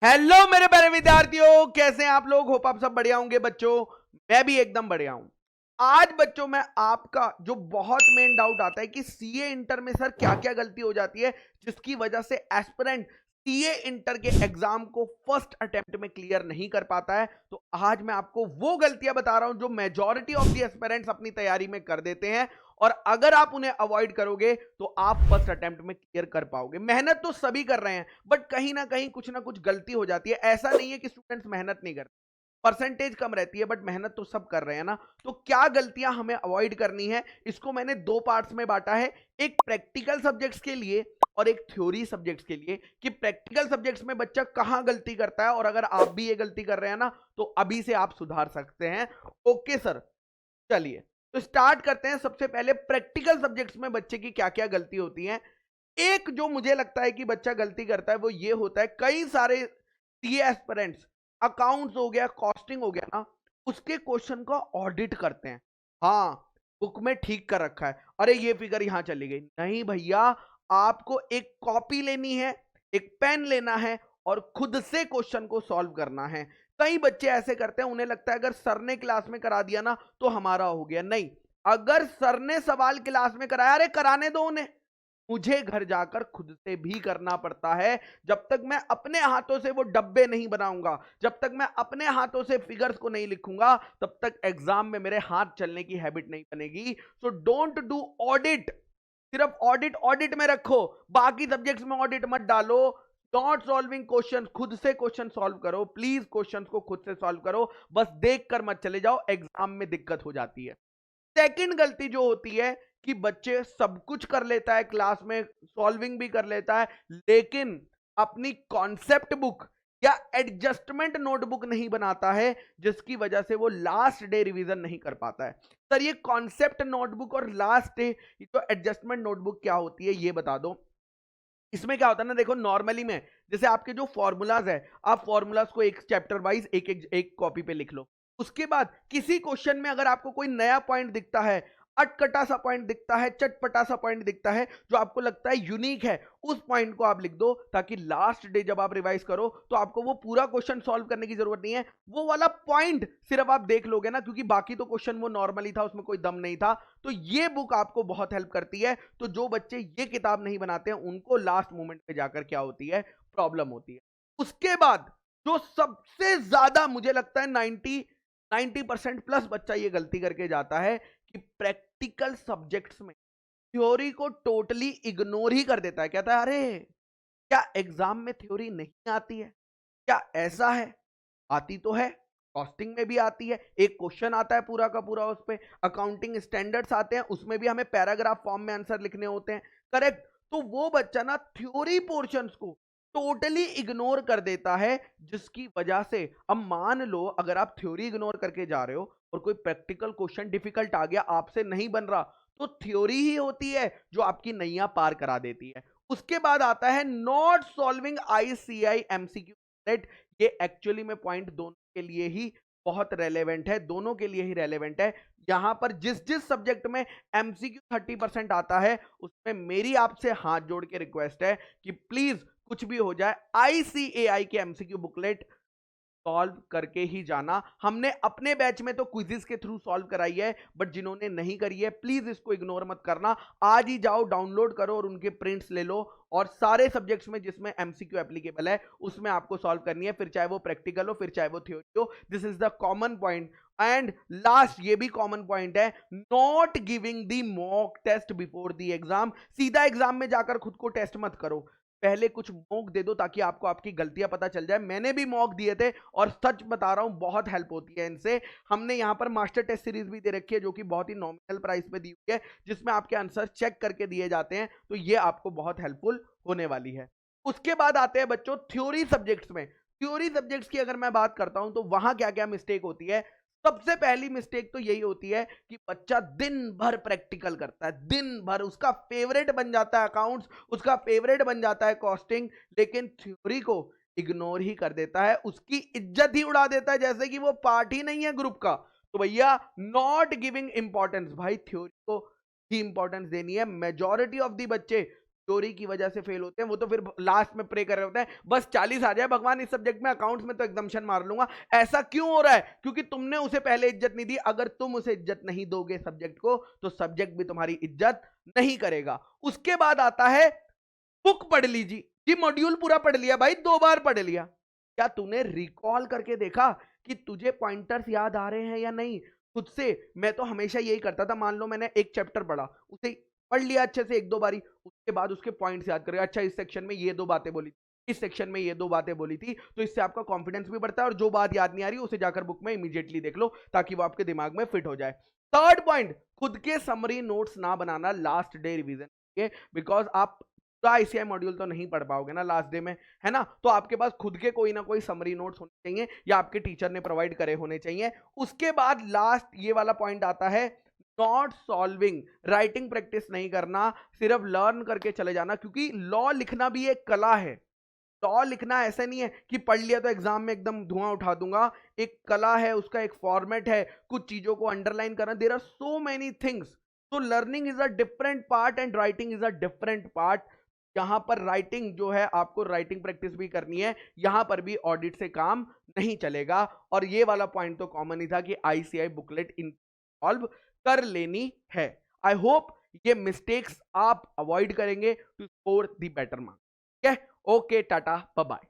Hello मेरे प्यारे विद्यार्थियों, कैसे हैं आप लोग। होप आप सब बढ़िया होंगे बच्चों। मैं भी एकदम बढ़िया हूं। आज बच्चों में आपका जो बहुत मेन डाउट आता है कि सीए इंटर में सर क्या क्या गलती हो जाती है जिसकी वजह से एस्पिरेंट सीए इंटर के एग्जाम को फर्स्ट अटेम्प्ट में क्लियर नहीं कर पाता है। तो आज मैं आपको वो गलतियां बता रहा हूं जो मेजॉरिटी ऑफ दी एस्पिरेंट्स अपनी तैयारी में कर देते हैं, और अगर आप उन्हें अवॉइड करोगे तो आप फर्स्ट अटेम्प्ट में क्लियर कर पाओगे। मेहनत तो सभी कर रहे हैं, बट कहीं ना कुछ गलती हो जाती है। ऐसा नहीं है कि स्टूडेंट्स मेहनत नहीं करते, परसेंटेज कम रहती है, बट मेहनत तो सब कर रहे हैं ना। तो क्या गलतियां हमें अवॉइड करनी है, इसको मैंने दो पार्ट्स में बांटा है, एक प्रैक्टिकल सब्जेक्ट्स के लिए और एक थ्योरी सब्जेक्ट्स के लिए, कि प्रैक्टिकल सब्जेक्ट्स में बच्चा कहां गलती करता है, और अगर आप भी ये गलती कर रहे हैं ना तो अभी से आप सुधार सकते हैं। ओके सर, चलिए तो स्टार्ट करते हैं। सबसे पहले प्रैक्टिकल सब्जेक्ट्स में बच्चे की क्या क्या गलती होती है। एक जो मुझे लगता है कि बच्चा गलती करता है वो ये होता है, कई सारे सीए एस्पिरेंट्स अकाउंट्स हो गया, कॉस्टिंग हो गया ना, उसके क्वेश्चन का ऑडिट करते हैं। हाँ, बुक में ठीक कर रखा है, अरे ये फिगर यहां चली गई। नहीं भैया, आपको एक कॉपी लेनी है, एक पेन लेना है और खुद से क्वेश्चन को सॉल्व करना है। कई बच्चे ऐसे करते हैं, उन्हें लगता है अगर सर ने क्लास में करा दिया ना तो हमारा हो गया। नहीं, अगर सर ने सवाल क्लास में कराया, अरे कराने दो उन्हें, मुझे घर जाकर खुद से भी करना पड़ता है। जब तक मैं अपने हाथों से वो डब्बे नहीं बनाऊंगा, जब तक मैं अपने हाथों से फिगर्स को नहीं लिखूंगा, तब तक एग्जाम में मेरे हाथ चलने की हैबिट नहीं बनेगी। So don't do audit. सिर्फ ऑडिट ऑडिट में रखो, बाकी सब्जेक्ट्स में ऑडिट मत डालो। नॉट सॉल्विंग क्वेश्चन, खुद से क्वेश्चन सॉल्व करो प्लीज, क्वेश्चन को खुद से सॉल्व करो, बस देख कर मत चले जाओ, एग्जाम में दिक्कत हो जाती है। सेकंड गलती जो होती है कि बच्चे सब कुछ कर लेता है क्लास में, सॉल्विंग भी कर लेता है, लेकिन अपनी कॉन्सेप्ट बुक या एडजस्टमेंट नोटबुक नहीं बनाता है, जिसकी वजह से वो लास्ट डे रिवीजन नहीं कर पाता है। सर ये कॉन्सेप्ट नोटबुक और लास्ट डे तो एडजस्टमेंट नोटबुक क्या होती है ये बता दो। इसमें क्या होता है ना, देखो नॉर्मली में जैसे आपके जो फॉर्मूलाज है, आप फॉर्मूलाज को एक चैप्टर वाइज एक कॉपी पे लिख लो। उसके बाद किसी क्वेश्चन में अगर आपको कोई नया पॉइंट दिखता है, अटकटा सा पॉइंट दिखता है, चटपटा सा पॉइंट दिखता है जो आपको लगता है यूनिक है, उस पॉइंट को आप लिख दो, ताकि लास्ट डे जब आप रिवाइज करो तो आपको वो पूरा क्वेश्चन सॉल्व करने की जरूरत नहीं है, वो वाला पॉइंट सिर्फ आप देख लोगे ना, क्योंकि बाकी तो क्वेश्चन वो नॉर्मली था, उसमें कोई दम नहीं था। तो ये बुक आपको बहुत हेल्प करती है। तो जो बच्चे ये किताब नहीं बनाते हैं उनको लास्ट मोमेंट पे जाकर क्या होती है, प्रॉब्लम होती है। उसके बाद जो सबसे ज्यादा मुझे लगता है 90% प्लस बच्चा ये गलती करके जाता है कि प्रैक्टिकल सब्जेक्ट्स में थ्योरी को टोटली इग्नोर ही कर देता है। कहता है अरे क्या एग्जाम में थ्योरी नहीं आती है, क्या ऐसा है? आती तो है, कॉस्टिंग में भी आती है, एक क्वेश्चन आता है पूरा का पूरा उस पे, अकाउंटिंग स्टैंडर्ड्स आते हैं, उसमें भी हमें पैराग्राफ फॉर्म में आंसर लिखने होते हैं। करेक्ट। तो वो बच्चा ना थ्योरी पोर्शंस को टोटली इग्नोर कर देता है, जिसकी वजह से अब मान लो अगर आप थ्योरी इग्नोर करके जा रहे हो और कोई प्रैक्टिकल क्वेश्चन डिफिकल्ट आ गया, आपसे नहीं बन रहा, तो थ्योरी ही होती है जो आपकी नैया पार करा देती है। उसके बाद आता है नॉट सॉल्विंग आईसीआई एमसीक्यू। ये एक्चुअली में पॉइंट दोनों के लिए ही बहुत रेलेवेंट है, दोनों के लिए ही रेलेवेंट है। यहां पर जिस जिस सब्जेक्ट में एमसीक्यू 30% आता है, उसमें मेरी आपसे हाथ जोड़ के रिक्वेस्ट है कि प्लीज कुछ भी हो जाए, आईसीएआई के एमसीक्यू बुकलेट सॉल्व करके ही जाना। हमने अपने बैच में तो क्विज़िस के थ्रू सॉल्व कराई है, बट जिन्होंने नहीं करी है प्लीज इसको इग्नोर मत करना। आज ही जाओ डाउनलोड करो और उनके प्रिंट्स ले लो, और सारे सब्जेक्ट्स में जिसमें एमसीक्यू एप्लीकेबल है उसमें आपको सॉल्व करनी है, फिर चाहे वो प्रैक्टिकल हो फिर चाहे वो थ्योरी हो। This is the common point. And last ये भी कॉमन पॉइंट है, not giving the mock test before the exam. सीधा एग्जाम में जाकर खुद को टेस्ट मत करो, पहले कुछ मॉक दे दो ताकि आपको आपकी गलतियां पता चल जाए। मैंने भी मॉक दिए थे और सच बता रहा हूं बहुत हेल्प होती है इनसे। हमने यहां पर मास्टर टेस्ट सीरीज भी दे रखी है जो कि बहुत ही नॉमिनल प्राइस पे दी हुई है, जिसमें आपके आंसर चेक करके दिए जाते हैं, तो ये आपको बहुत हेल्पफुल होने वाली है। उसके बाद आते हैं बच्चों थ्योरी सब्जेक्ट्स में। थ्योरी सब्जेक्ट्स की अगर मैं बात करता हूं तो वहां क्या क्या मिस्टेक होती है। सबसे पहली मिस्टेक तो यही होती है कि बच्चा दिन भर प्रैक्टिकल करता है, दिन भर उसका फेवरेट बन जाता है अकाउंट्स, उसका फेवरेट बन जाता है कॉस्टिंग, लेकिन थ्योरी को इग्नोर ही कर देता है, उसकी इज्जत ही उड़ा देता है जैसे कि वो पार्ट ही नहीं है ग्रुप का। तो भैया नॉट गिविंग इंपॉर्टेंस, भाई थ्योरी को ही इंपॉर्टेंस देनी है। मेजॉरिटी ऑफ दी बच्चे थ्योरी की वजह से फेल होते हैं, वो तो फिर लास्ट में प्रे कर रहे होते हैं बस 40 आ जाए भगवान इस सब्जेक्ट में, अकाउंट्स में तो एग्जामिशन मार लूंगा। ऐसा क्यों हो रहा है? क्योंकि तुमने उसे पहले इज्जत नहीं दी। अगर तुम उसे इज्जत नहीं दोगे सब्जेक्ट को, तो सब्जेक्ट भी तुम्हारी इज्जत नहीं करेगा। उसके बाद आता है बुक पढ़ लीजिए जी, मॉड्यूल पूरा पढ़ लिया भाई, 2 बार पढ़ लिया, क्या तूने रिकॉल करके देखा कि तुझे पॉइंटर्स याद आ रहे हैं या नहीं खुद से? मैं तो हमेशा यही करता था, मान लो मैंने एक चैप्टर पढ़ा, उसे पढ़ लिया अच्छे से 1-2 बारी, उसके बाद उसके पॉइंट्स याद करेगा, अच्छा इस सेक्शन में ये 2 बातें बोली, इस सेक्शन में ये 2 बातें बोली थी, तो इससे आपका कॉन्फिडेंस भी बढ़ता है और जो बात याद नहीं आ रही उसे जाकर बुक में इमीडिएटली देख लो ताकि वो आपके दिमाग में फिट हो जाए। थर्ड पॉइंट, खुद के समरी नोट्स ना बनाना लास्ट डे रिवीजन, बिकॉज आप पूरा आईसीआई मॉड्यूल तो नहीं पढ़ पाओगे ना लास्ट डे में, है ना? तो आपके पास खुद के कोई ना कोई समरी नोट्स होने चाहिए या आपके टीचर ने प्रोवाइड करे होने चाहिए। उसके बाद लास्ट ये वाला पॉइंट आता है, नॉट सॉल्विंग, राइटिंग प्रैक्टिस नहीं करना, सिर्फ लर्न करके चले जाना, क्योंकि लॉ लिखना भी एक कला है। लॉ लिखना ऐसा नहीं है कि पढ़ लिया तो एग्जाम में एकदम धुआं उठा दूंगा, एक कला है, उसका एक फॉर्मेट है, कुछ चीजों को अंडरलाइन करना, there are so many things. तो learning is a different part and writing is a different part. यहां पर राइटिंग जो है, आपको राइटिंग प्रैक्टिस भी करनी है, यहां पर भी ऑडिट से काम नहीं चलेगा। और ये वाला पॉइंट तो कॉमन ही था कि आईसीआई बुकलेट इन्वॉल्व कर लेनी है। आई होप ये मिस्टेक्स आप अवॉइड करेंगे to score the better marks. ठीक है, ओके, टाटा, बाय बाय।